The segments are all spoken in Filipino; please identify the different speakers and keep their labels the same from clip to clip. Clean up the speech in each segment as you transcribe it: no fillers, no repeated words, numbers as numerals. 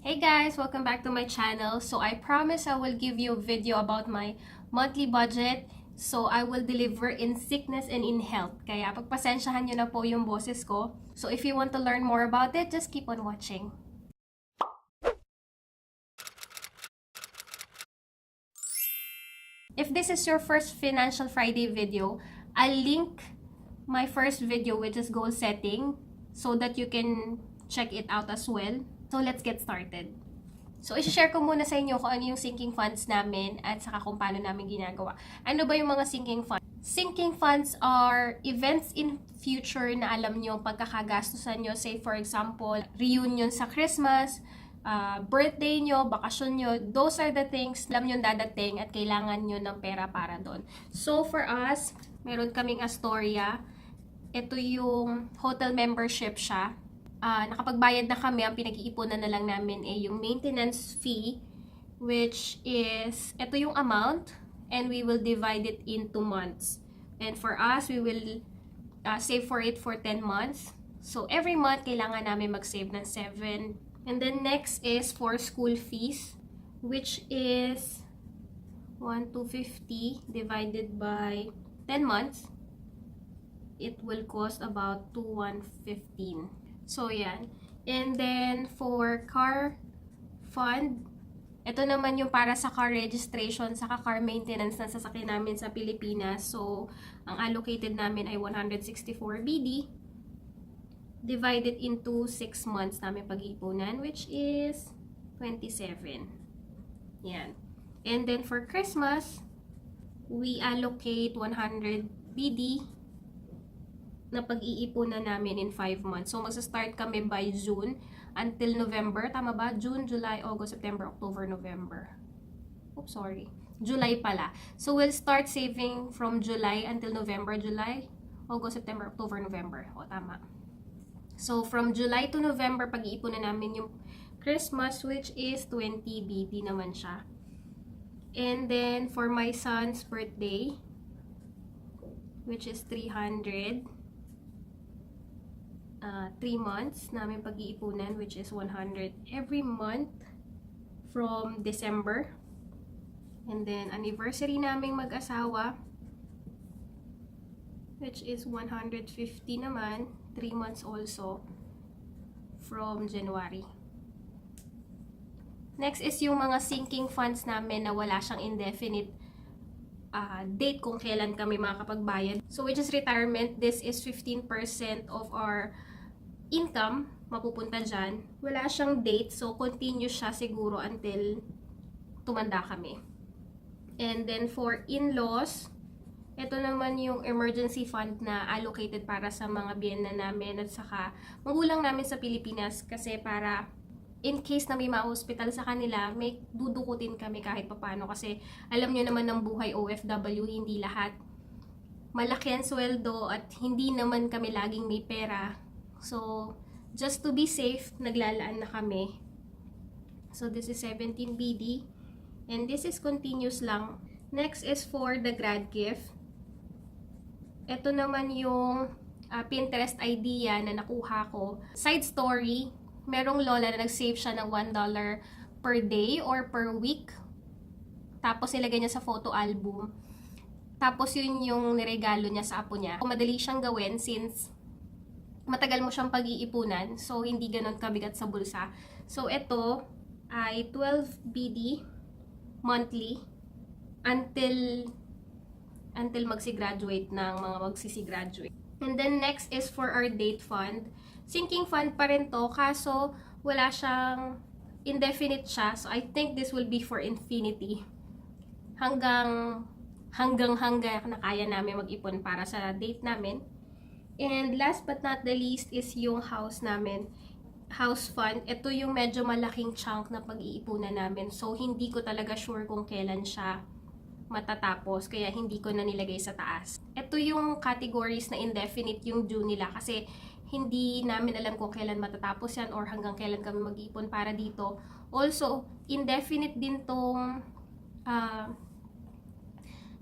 Speaker 1: Hey guys! Welcome back to my channel. So I promise I will give you a video about my monthly budget. So I will deliver in sickness and in health. Kaya pagpasensyahan nyo na po yung boses ko. So if you want to learn more about it, just keep on watching. If this is your first Financial Friday video, I'll link my first video which is goal setting so that you can check it out as well. So let's get started. So, i-share ko muna sa inyo kung ano yung sinking funds namin at saka kung paano namin ginagawa. Ano ba yung mga sinking funds? Sinking funds are events in future na alam nyo pagkakagastusan nyo. Say for example, reunion sa Christmas, birthday nyo, bakasyon nyo. Those are the things alam nyo dadating at kailangan nyo ng pera para doon. So, for us, meron kaming Astoria. Ito yung hotel membership siya. Nakapagbayad na kami, ang pinag-iipunan na lang namin ay yung maintenance fee, which is, ito yung amount, and we will divide it into months. And for us, we will save for it for 10 months. So, every month, kailangan namin mag-save ng 7. And then, next is for school fees, which is 1,250 divided by 10 months. It will cost about 2,115. So, yan. And then, for car fund, ito naman yung para sa car registration, saka car maintenance na sasakyan namin sa Pilipinas. So, ang allocated namin ay 164 BD. Divided into 6 months namin pag-iipunan, which is 27. Yan. And then, for Christmas, we allocate 100 BD na pag-iipunan namin in 5 months. So, magsa-start kami by June until November. Tama ba? June, July, August, September, October, November. Oops, sorry. July pala. So, we'll start saving from July until November. July, August, September, October, November. O, tama. So, from July to November, pag-iipunan namin yung Christmas, which is 20 BD naman siya. And then, for my son's birthday, which is 300, 3 months namin pag-iipunan, which is 100 every month from December. And then, anniversary naming mag-asawa, which is 150 naman, 3 months also from January. Next is yung mga sinking funds namin na wala siyang indefinite date kung kailan kami makakapagbayad. So, which is retirement. This is 15% of our income mapupunta dyan. Wala siyang date, so continue siya siguro until tumanda kami. And then for in-laws, ito naman yung emergency fund na allocated para sa mga biyena namin at saka magulang namin sa Pilipinas, kasi para in case na may ma-hospital sa kanila, may dudukutin kami kahit papano, kasi alam nyo naman ng buhay OFW, hindi lahat malaki ang sweldo at hindi naman kami laging may pera. So, just to be safe, naglalaan na kami. So, this is 17 BD. And this is continuous lang. Next is for the grad gift. Ito naman yung Pinterest idea na nakuha ko. Side story, merong lola na nag-save siya ng $1 per day or per week. Tapos, nilagay niya sa photo album. Tapos, yun yung niregalo niya sa apo niya. Madali siyang gawin since matagal mo siyang pag-iipunan, so hindi ganun kabigat sa bulsa. So ito ay 12 BD monthly until magsi-graduate ng mga magsisi-graduate. And then next is for our date fund. Sinking fund pa rin to, kaso wala siyang indefinite siya. So I think this will be for infinity. Hanggang na kaya namin mag-ipon para sa date namin. And last but not the least is yung house namin, house fund. Ito yung medyo malaking chunk na pag-iipunan namin. So, hindi ko talaga sure kung kailan siya matatapos, kaya hindi ko na nilagay sa taas. Ito yung categories na indefinite yung due nila, kasi hindi namin alam kung kailan matatapos yan or hanggang kailan kami mag-iipon para dito. Also, indefinite din tong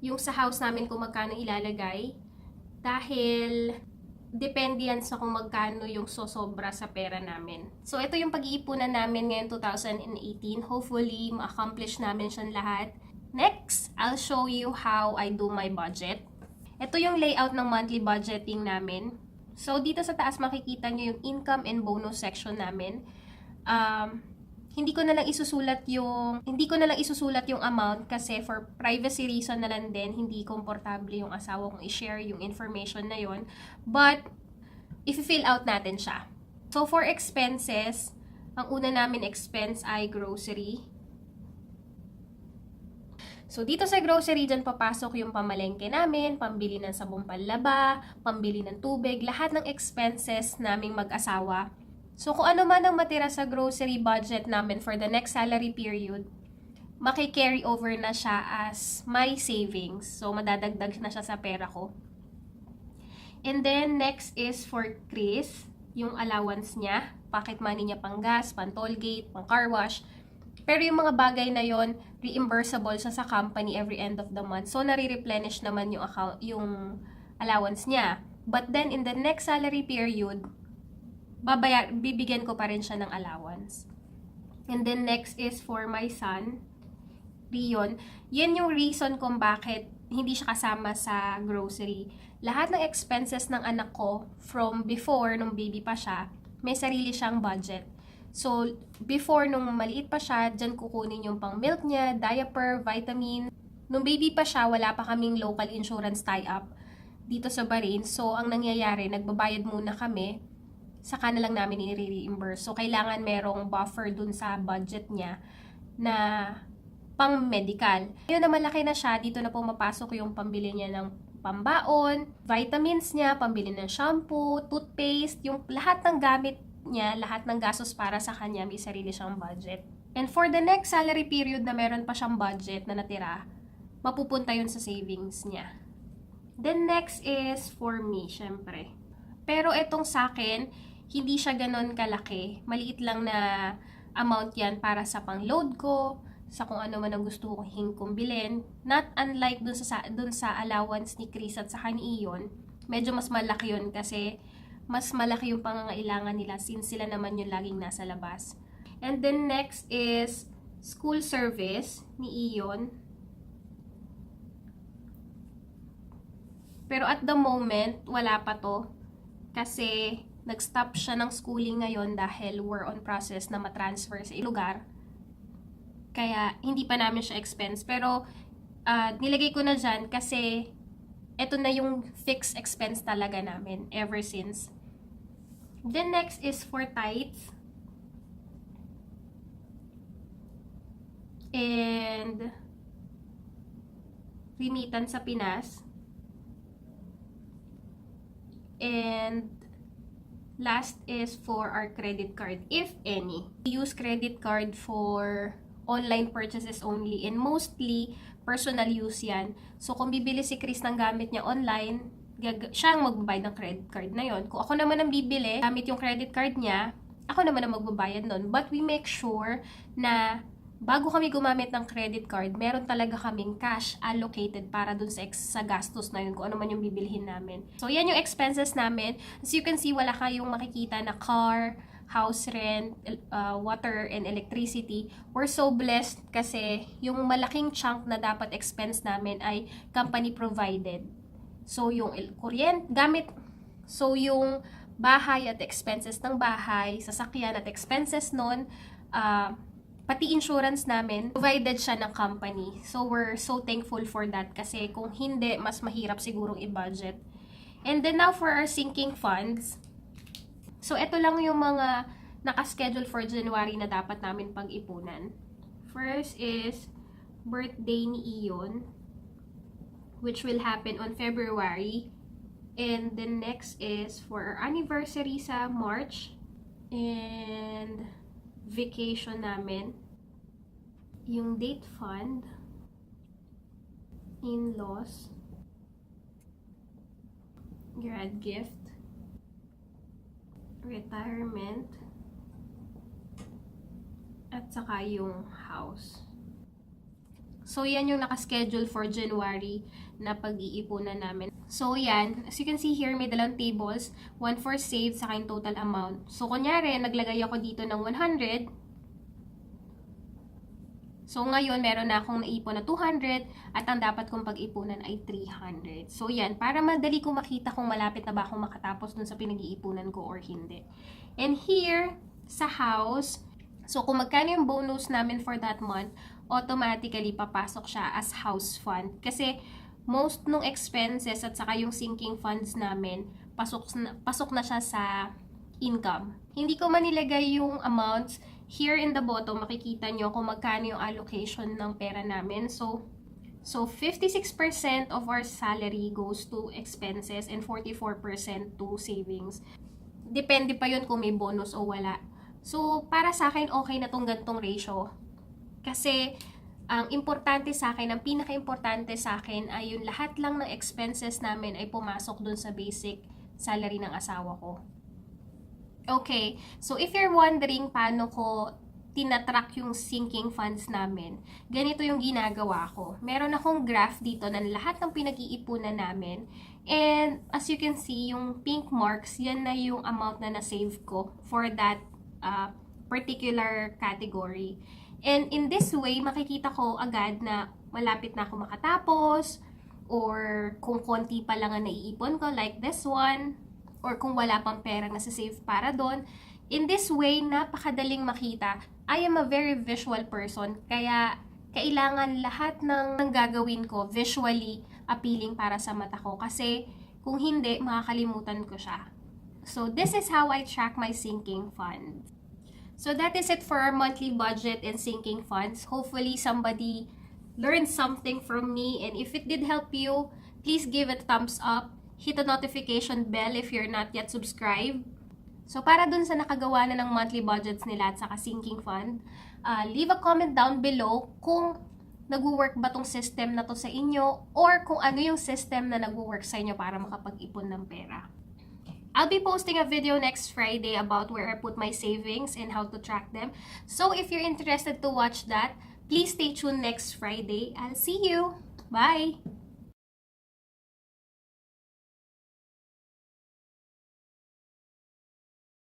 Speaker 1: yung sa house namin kung magkano ilalagay, dahil depende yan sa kung magkano yung sosobra sa pera namin. So, ito yung pag-iipunan namin ngayon 2018. Hopefully, ma-accomplish namin siya lahat. Next, I'll show you how I do my budget. Ito yung layout ng monthly budgeting namin. So, dito sa taas makikita nyo yung income and bonus section namin. Hindi ko na lang isusulat yung amount kasi for privacy reason na lang din, hindi komportable yung asawa kong i-share yung information na yon. But, i-fill out natin siya. So, for expenses, ang una namin expense ay grocery. So, dito sa grocery, dyan papasok yung pamalengke namin, pambili ng sabong panlaba, pambili ng tubig, lahat ng expenses naming mag-asawa. So, kung ano man ang matira sa grocery budget namin for the next salary period, maki-carry over na siya as my savings. So, madadagdag na siya sa pera ko. And then, next is for Chris, yung allowance niya, pocket money niya pang gas, pang tollgate, pang car wash. Pero yung mga bagay na yon reimbursable siya sa company every end of the month. So, nare-replenish naman yung allowance niya. But then, in the next salary period, bibigyan ko pa rin siya ng allowance. And then next is for my son, Rion. Yan yung reason kung bakit hindi siya kasama sa grocery. Lahat ng expenses ng anak ko from before, nung baby pa siya, may sarili siyang budget. So, before, nung maliit pa siya, dyan kukunin yung pang milk niya, diaper, vitamin. Nung baby pa siya, wala pa kaming local insurance tie-up dito sa Bahrain. So, ang nangyayari, nagbabayad muna kami, saka na lang namin i-reimburse. So, kailangan merong buffer dun sa budget niya na pang medical. Ngayon na malaki na siya, dito na pumapasok yung pambili niya ng pambaon, vitamins niya, pambili ng shampoo, toothpaste, yung lahat ng gamit niya, lahat ng gastos para sa kanya, may sarili siyang budget. And for the next salary period na meron pa siyang budget na natira, mapupunta yun sa savings niya. Then next is for me, syempre. Pero itong sa akin, hindi siya ganon kalaki. Maliit lang na amount yan para sa pang-load ko, sa kung ano man ang gusto kong bilhin. Not unlike dun sa allowance ni Chris at saka ni Ion, medyo mas malaki yun kasi mas malaki yung pangangailangan nila since sila naman yung laging nasa labas. And then next is school service ni Ion. Pero at the moment, wala pa to. Kasi nag-stop siya ng schooling ngayon dahil we're on process na matransfer sa lugar. Kaya hindi pa namin siya expense. Pero nilagay ko na dyan kasi ito na yung fixed expense talaga namin ever since. Then next is for tithes. And remittance sa Pinas. And last is for our credit card, if any. We use credit card for online purchases only and mostly personal use yan. So, kung bibili si Chris ng gamit niya online, siya ang magbabayad ng credit card na yon. Kung ako naman ang bibili, gamit yung credit card niya, ako naman ang magbabayad nun. But we make sure na bago kami gumamit ng credit card, meron talaga kaming cash allocated para dun sa gastos na yun, kung ano man yung bibilhin namin. So, yan yung expenses namin. As you can see, wala kayong makikita na car, house rent, water, and electricity. We're so blessed kasi yung malaking chunk na dapat expense namin ay company provided. So, yung yung bahay at expenses ng bahay, sasakyan at expenses nun, pati insurance namin, provided siya ng company. So, we're so thankful for that kasi kung hindi, mas mahirap sigurong i-budget. And then now for our sinking funds. So, ito lang yung mga nakaschedule for January na dapat namin pag-ipunan. First is birthday ni Ion, which will happen on February. And then next is for our anniversary sa March. And vacation namin, yung date fund, in-laws, grad gift, retirement, at saka yung house. So, yan yung nakaschedule for January na pag-iipunan namin. So, yan. As you can see here, may dalawang tables. One for saved, saka yung total amount. So, kunyari, naglagay ako dito ng 100. So, ngayon, meron na akong naipon na 200 at ang dapat kong pag-ipunan ay 300. So, yan. Para madali ko makita kung malapit na ba akong makatapos dun sa pinag-iipunan ko or hindi. And here, sa house, so kung magkano yung bonus namin for that month, automatically papasok siya as house fund. Kasi, most nung expenses at saka yung sinking funds namin, pasok na siya sa income. Hindi ko man nilagay yung amounts. Here in the bottom, makikita nyo kung magkano yung allocation ng pera namin. So 56% of our salary goes to expenses and 44% to savings. Depende pa yun kung may bonus o wala. So, para sa akin, okay na tong gantong ratio. Kasi, ang importante sa akin, ang pinaka-importante sa akin ay yung lahat lang ng expenses namin ay pumasok dun sa basic salary ng asawa ko. Okay, so if you're wondering paano ko tinatrack yung sinking funds namin, ganito yung ginagawa ko. Meron akong graph dito ng lahat ng pinag-iipunan namin. And as you can see, yung pink marks, yan na yung amount na na-save ko for that particular category. And in this way, makikita ko agad na malapit na ako makatapos, or kung konti pa lang ang naiipon ko, like this one, or kung wala pang pera na save para doon. In this way, napakadaling makita. I am a very visual person, kaya kailangan lahat ng gagawin ko visually appealing para sa mata ko. Kasi kung hindi, makakalimutan ko siya. So this is how I track my sinking funds. So that is it for our monthly budget and sinking funds. Hopefully somebody learned something from me, and if it did help you, please give it a thumbs up. Hit the notification bell if you're not yet subscribed. So para dun sa nakagawa na ng monthly budgets nila at saka sinking fund, leave a comment down below kung nag-work ba tong system na to sa inyo, or kung ano yung system na nag-work sa inyo para makapag-ipon ng pera. I'll be posting a video next Friday about where I put my savings and how to track them. So if you're interested to watch that, please stay tuned next Friday. I'll see you. Bye!